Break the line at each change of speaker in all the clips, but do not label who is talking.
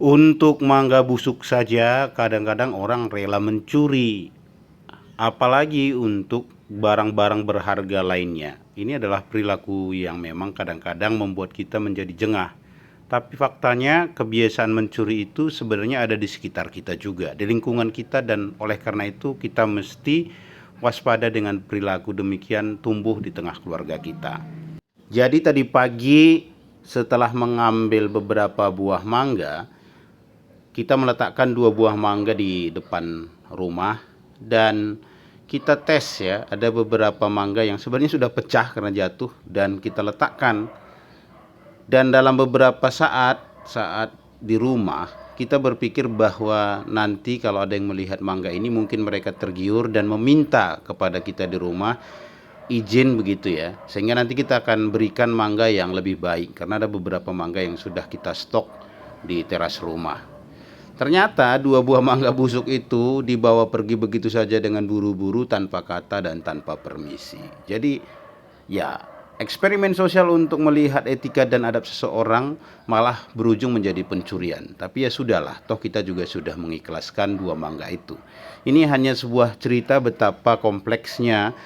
Untuk mangga busuk saja kadang-kadang orang rela mencuri, apalagi untuk barang-barang berharga lainnya. Ini adalah perilaku yang memang kadang-kadang membuat kita menjadi jengah. Tapi faktanya kebiasaan mencuri itu sebenarnya ada di sekitar kita juga, di lingkungan kita, dan oleh karena itu kita mesti waspada dengan perilaku demikian tumbuh di tengah keluarga kita. Jadi tadi pagi setelah mengambil beberapa buah mangga, kita meletakkan 2 buah mangga di depan rumah dan kita tes ya, ada beberapa mangga yang sebenarnya sudah pecah karena jatuh dan kita letakkan. Dan dalam beberapa saat di rumah kita berpikir bahwa nanti kalau ada yang melihat mangga ini mungkin mereka tergiur dan meminta kepada kita di rumah izin begitu ya, sehingga nanti kita akan berikan mangga yang lebih baik karena ada beberapa mangga yang sudah kita stok di teras rumah. Ternyata 2 buah mangga busuk itu dibawa pergi begitu saja dengan buru-buru, tanpa kata dan tanpa permisi. Jadi ya, eksperimen sosial untuk melihat etika dan adab seseorang malah berujung menjadi pencurian. Tapi ya sudahlah, toh kita juga sudah mengikhlaskan 2 mangga itu. Ini hanya sebuah cerita betapa kompleksnya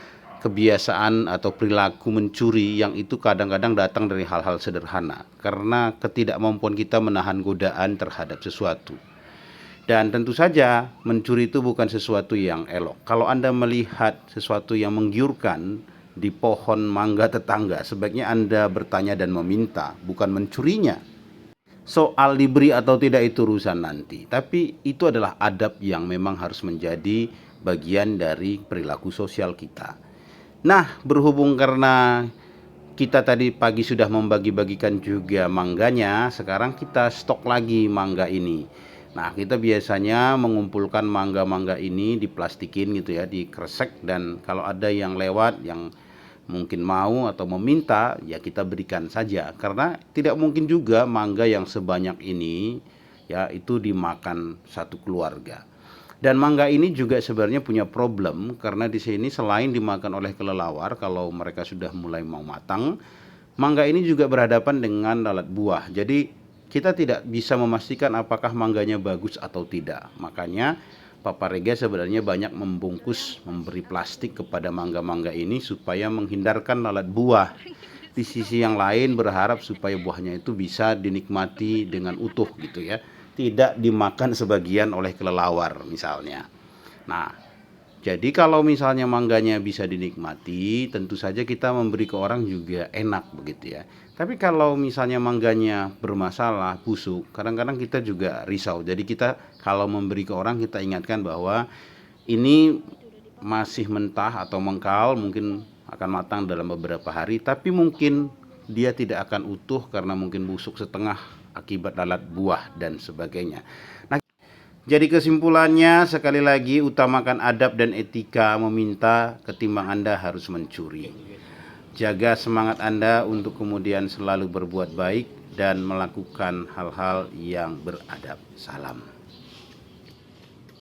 kebiasaan atau perilaku mencuri yang itu kadang-kadang datang dari hal-hal sederhana karena ketidakmampuan kita menahan godaan terhadap sesuatu. Dan tentu saja mencuri itu bukan sesuatu yang elok. Kalau Anda melihat sesuatu yang menggiurkan di pohon mangga tetangga, sebaiknya Anda bertanya dan meminta, bukan mencurinya. Soal diberi atau tidak itu urusan nanti, tapi itu adalah adab yang memang harus menjadi bagian dari perilaku sosial kita. Nah, berhubung karena kita tadi pagi sudah membagi-bagikan juga mangganya, sekarang kita stok lagi mangga ini. Nah, kita biasanya mengumpulkan mangga-mangga ini diplastikin gitu ya, dikresek, dan kalau ada yang lewat yang mungkin mau atau meminta, ya kita berikan saja. Karena tidak mungkin juga mangga yang sebanyak ini ya itu dimakan satu keluarga. Dan mangga ini juga sebenarnya punya problem karena di sini selain dimakan oleh kelelawar kalau mereka sudah mulai mau matang, mangga ini juga berhadapan dengan lalat buah. Jadi kita tidak bisa memastikan apakah mangganya bagus atau tidak. Makanya Papa Rega sebenarnya banyak memberi plastik kepada mangga-mangga ini supaya menghindarkan lalat buah. Di sisi yang lain berharap supaya buahnya itu bisa dinikmati dengan utuh gitu ya, tidak dimakan sebagian oleh kelelawar misalnya. Nah, jadi kalau misalnya mangganya bisa dinikmati, tentu saja kita memberi ke orang juga enak begitu ya. Tapi kalau misalnya mangganya bermasalah, busuk, kadang-kadang kita juga risau. Jadi kita kalau memberi ke orang kita ingatkan bahwa ini masih mentah atau mengkal, mungkin akan matang dalam beberapa hari, tapi mungkin dia tidak akan utuh karena mungkin busuk setengah akibat lalat buah dan sebagainya. Nah, jadi kesimpulannya sekali lagi, utamakan adab dan etika meminta ketimbang Anda harus mencuri. Jaga semangat Anda untuk kemudian selalu berbuat baik dan melakukan hal-hal yang beradab. Salam.